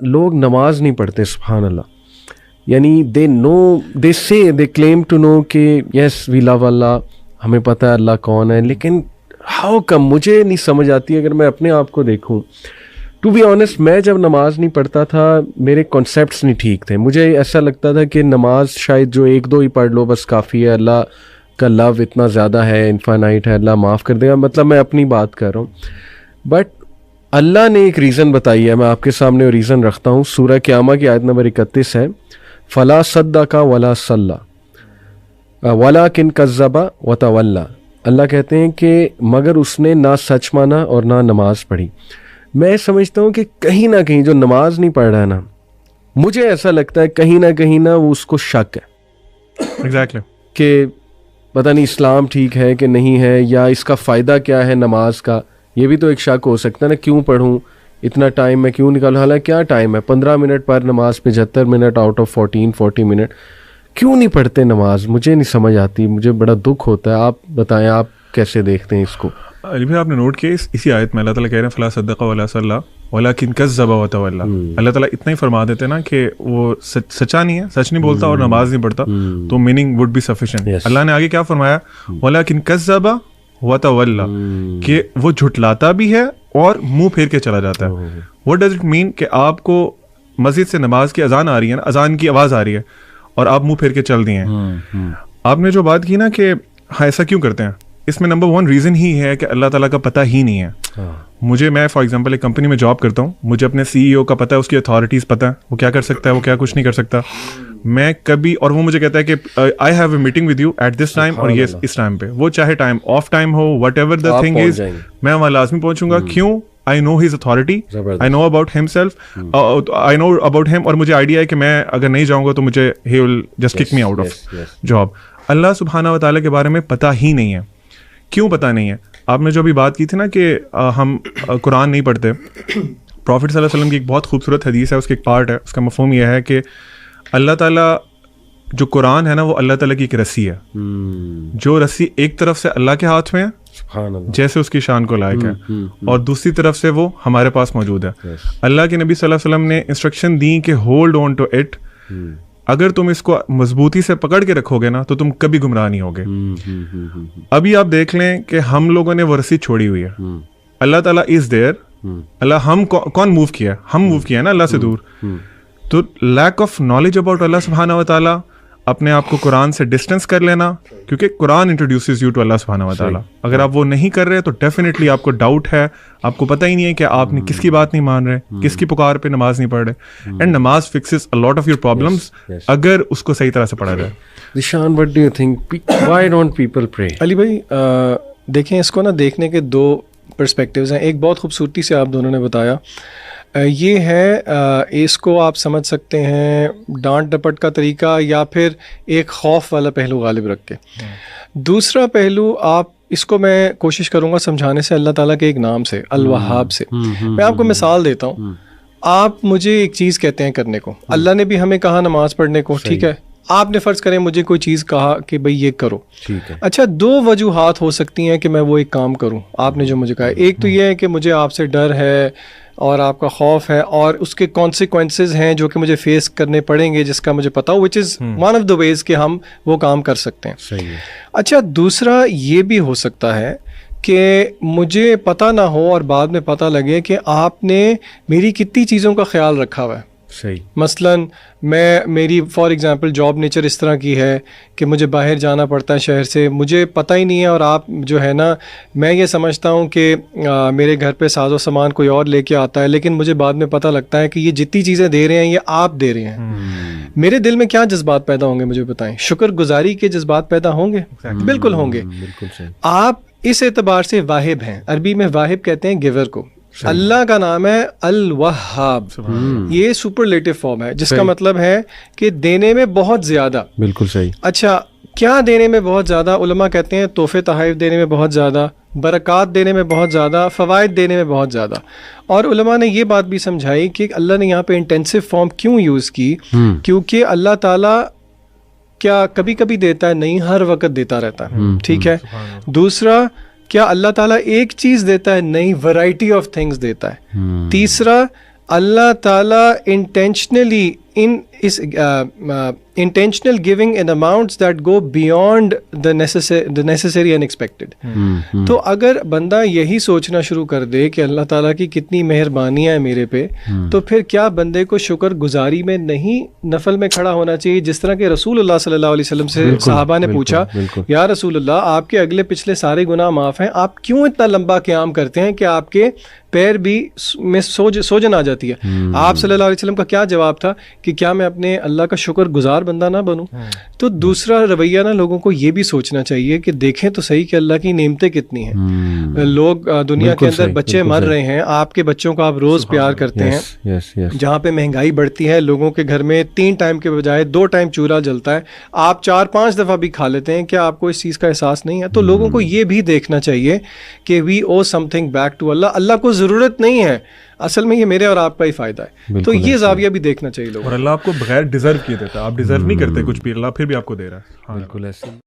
لوگ نماز نہیں پڑھتے, سبحان اللہ. یعنی دے کلیم ٹو نو کہ یس وی لو اللہ, ہمیں پتہ ہے اللہ کون ہے, لیکن ہاؤ کم, مجھے نہیں سمجھ آتی. اگر میں اپنے آپ کو دیکھوں, ٹو بی آنیسٹ, میں جب نماز نہیں پڑھتا تھا میرے کانسیپٹس نہیں ٹھیک تھے. مجھے ایسا لگتا تھا کہ نماز شاید جو 1-2 ہی پڑھ لو بس کافی ہے, اللہ کا لو اتنا زیادہ ہے, انفائنائٹ ہے, اللہ معاف کر دے گا. مطلب میں اپنی بات کر رہا ہوں, بٹ اللہ نے ایک ریزن بتائی ہے, میں آپ کے سامنے وہ ریزن رکھتا ہوں. سورہ قیامہ کی آیت نمبر 31 ہے, فلا صدق ولا صلی ولکن کذب وتولی. اللہ کہتے ہیں کہ مگر اس نے نہ سچ مانا اور نہ نماز پڑھی. میں سمجھتا ہوں کہ کہیں نہ کہیں جو نماز نہیں پڑھ رہا ہے نا, مجھے ایسا لگتا ہے کہیں نہ وہ اس کو شک ہے ایگزیکٹلی کہ پتہ نہیں اسلام ٹھیک ہے کہ نہیں ہے, یا اس کا فائدہ کیا ہے نماز کا. یہ بھی تو ایک شک ہو سکتا ہے نا, کیوں پڑھوں, اتنا ٹائم میں کیوں نکالوں, حالانکہ کیا ٹائم ہے, 15 منٹ پر نماز, 75 منٹ آؤٹ آف 40 منٹ, کیوں نہیں پڑھتے نماز؟ مجھے نہیں سمجھ آتی, مجھے بڑا دکھ ہوتا ہے. آپ بتائیں, آپ کیسے دیکھتے ہیں اس کو؟ علی بھائی آپ نے نوٹ کیا اسی آیت میں اللہ تعالیٰ کہہ رہے ہیں فلا صدق ولا صلی ولکن کذب وتولی. اللہ تعالیٰ اتنا ہی فرما دیتے ہیں نا کہ وہ سچا نہیں ہے, سچ نہیں بولتا اور نماز نہیں پڑھتا, تو میننگ وڈ بی سفیشینٹ. اللہ نے آگے کیا فرمایا, ولکن کذب وتولی, کہ وہ جھٹلاتا بھی ہے اور منہ پھیر کے چلا جاتا ہے. واٹ ڈز اٹ مین کہ آپ کو مسجد سے نماز کی اذان آ رہی ہے نا, اذان کی آواز آ رہی ہے اور آپ منہ پھیر کے چل دیے ہیں. آپ نے جو بات کی نا کہ ہاں ایسا کیوں کرتے ہیں, اس میں نمبر 1 ریزن ہی ہے کہ اللہ تعالیٰ کا پتہ ہی نہیں ہے. میں فار ایگزامپل ایک کمپنی میں جاب کرتا ہوں, مجھے اپنے CEO کا پتہ ہے, اس کی اتھارٹیز پتہ ہے, وہ کیا کر سکتا ہے, وہ کیا کچھ نہیں کر سکتا. میں کبھی, اور وہ مجھے کہتا ہے کہ I have a meeting with you at this time, اور یہ اس ٹائم پہ, وہ چاہے ٹائم آف ٹائم ہو, whatever the thing is, میں وہاں لازمی پہنچوں گا. کیوں؟ I know his authority, I know about himself, I know about him, اور مجھے آئیڈیا ہے کہ میں اگر نہیں جاؤں گا تو مجھے he will just kick me out of job. اللہ سبحانہ و تعالیٰ کے بارے میں پتہ ہی نہیں ہے. کیوں پتہ نہیں ہے؟ آپ نے جو ابھی بات کی تھی نا کہ ہم قرآن نہیں پڑھتے, پروفٹ صلی اللہ علیہ وسلم کی ایک بہت خوبصورت حدیث ہے, اس کی ایک پارٹ ہے, اس کا مفہوم یہ ہے کہ اللہ تعالیٰ جو قرآن ہے نا وہ اللہ تعالیٰ کی ایک رسی ہے, جو رسی ایک طرف سے اللہ کے ہاتھ میں ہے جیسے اس کی شان کو لائق ہے, اور دوسری طرف سے وہ ہمارے پاس موجود ہے. اللہ کے نبی صلی اللہ علیہ وسلم نے انسٹرکشن دی کہ ہولڈ آن ٹو اٹ, اگر تم اس کو مضبوطی سے پکڑ کے رکھو گے نا تو تم کبھی گمراہ نہیں ہوگے. ابھی آپ دیکھ لیں کہ ہم لوگوں نے وہ رسی چھوڑی ہوئی ہے. اللہ تعالیٰ از دیئر, اللہ ہم کون موو کیا ہے, ہم موو کیا ہے نا اللہ سے دور. تو لیک آف نالج اباؤٹ اللہ سبحانہ و تعالیٰ, اپنے آپ کو قرآن سے ڈسٹینس کر لینا, کیونکہ قرآن انٹروڈیوسز یو ٹو اللہ سبحانہ و تعالیٰ. اگر آپ وہ نہیں کر رہے تو ڈیفینیٹلی آپ کو ڈاؤٹ ہے, آپ کو پتہ ہی نہیں ہے کہ آپ نے کس کی بات نہیں مان رہے, کس کی پکار پہ نماز نہیں پڑھ رہے. اینڈ نماز fixes a lot of your problems اگر اس کو صحیح طرح سے پڑھا جائے. Zeeshan, what do you think? Why don't people pray? علی بھائی دیکھیں, اس کو نا دیکھنے کے 2 پرسپیکٹیوز ہیں. ایک بہت خوبصورتی سے آپ دونوں نے بتایا, یہ ہے اس کو آپ سمجھ سکتے ہیں ڈانٹ ڈپٹ کا طریقہ, یا پھر ایک خوف والا پہلو غالب رکھ کے. دوسرا پہلو آپ اس کو میں کوشش کروں گا سمجھانے سے اللہ تعالیٰ کے ایک نام سے, الوہاب سے. میں آپ کو مثال دیتا ہوں. آپ مجھے ایک چیز کہتے ہیں کرنے کو, اللہ نے بھی ہمیں کہا نماز پڑھنے کو, ٹھیک ہے, آپ نے فرض کریں مجھے کوئی چیز کہا کہ بھئی یہ کرو, اچھا 2 وجوہات ہو سکتی ہیں کہ میں وہ ایک کام کروں. آپ نے جو مجھے کہا, ایک تو یہ ہے کہ مجھے آپ سے ڈر ہے اور آپ کا خوف ہے, اور اس کے کانسیکوینسز ہیں جو کہ مجھے فیس کرنے پڑیں گے, جس کا مجھے پتا ہو, وچ از ون آف دا ویز کہ ہم وہ کام کر سکتے ہیں. اچھا دوسرا یہ بھی ہو سکتا ہے کہ مجھے پتہ نہ ہو اور بعد میں پتہ لگے کہ آپ نے میری کتنی چیزوں کا خیال رکھا ہوا ہے. صحیح. مثلاً میری فار ایگزامپل جاب نیچر اس طرح کی ہے کہ مجھے باہر جانا پڑتا ہے شہر سے, مجھے پتہ ہی نہیں ہے, اور آپ جو ہے نا, میں یہ سمجھتا ہوں کہ میرے گھر پہ ساز و سامان کوئی اور لے کے آتا ہے, لیکن مجھے بعد میں پتہ لگتا ہے کہ یہ جتنی چیزیں دے رہے ہیں یہ آپ دے رہے ہیں. میرے دل میں کیا جذبات پیدا ہوں گے مجھے بتائیں؟ شکر گزاری کے جذبات پیدا ہوں گے, بالکل ہوں گے. آپ اس اعتبار سے واہب ہیں, عربی میں واہب کہتے ہیں گیور کو. اللہ کا نام ہے الوہاب, یہ سپرلیٹو فارم ہے جس کا مطلب ہے کہ دینے میں بہت زیادہ. بالکل صحیح. اچھا کیا دینے میں بہت زیادہ؟ علماء کہتے ہیں تحفے تحائف دینے میں بہت زیادہ, برکات دینے میں بہت زیادہ, فوائد دینے میں بہت زیادہ. اور علماء نے یہ بات بھی سمجھائی کہ اللہ نے یہاں پہ انٹینسو فارم کیوں یوز کی, کیونکہ اللہ تعالیٰ کیا کبھی کبھی دیتا ہے, نہیں ہر وقت دیتا رہتا ہے, ٹھیک ہے. دوسرا, کیا اللہ تعالیٰ ایک چیز دیتا ہے؟ نہیں, ورائٹی آف تھنگس دیتا ہے. تیسرا, اللہ تعالیٰ intentionally intentional giving in amounts that go beyond the necessary and expected. تو اگر بندہ یہی سوچنا شروع کر دے کہ اللہ تعالیٰ کی کتنی مہربانیاں ہیں میرے پہ، تو پھر کیا بندے کو شکر گزاری میں نہیں نفل میں کھڑا ہونا چاہیے؟ جس طرح کہ رسول اللہ صلی اللہ علیہ وسلم سے صحابہ نے پوچھا، یا رسول اللہ آپ کے اگلے پچھلے سارے گناہ معاف ہیں، آپ کیوں اتنا لمبا قیام کرتے ہیں کہ آپ کے پیر بھی میں سوجن آ جاتی ہے؟ آپ صلی اللہ علیہ وسلم کا کیا جواب تھا کہ کیا میں اپنے اللہ کا شکر گزار بندہ نہ بنوں؟ تو دوسرا رویہ نا لوگوں کو یہ بھی سوچنا چاہیے کہ دیکھیں تو صحیح کہ اللہ کی نعمتیں کتنی ہیں. لوگ دنیا کے اندر بچے مر رہے ہیں، آپ کے بچوں کو آپ روز پیار کرتے ہیں. جہاں پہ مہنگائی بڑھتی ہے، لوگوں کے گھر میں 3 ٹائم کے بجائے 2 ٹائم چولہا جلتا ہے، آپ 4-5 دفعہ بھی کھا لیتے ہیں. کیا آپ کو اس چیز کا احساس نہیں ہے؟ تو لوگوں کو یہ بھی دیکھنا چاہیے کہ وی او سم تھنگ بیک ٹو اللہ. اللہ کو ضرورت نہیں ہے، اصل میں یہ میرے اور آپ کا ہی فائدہ ہے. تو یہ زاویہ بھی دیکھنا چاہیے لوگوں. اور اللہ آپ کو بغیر ڈیزرو کیے دیتا ہے، آپ ڈیزرو نہیں کرتے کچھ بھی، اللہ پھر بھی آپ کو دے رہا ہے. بالکل ایسے.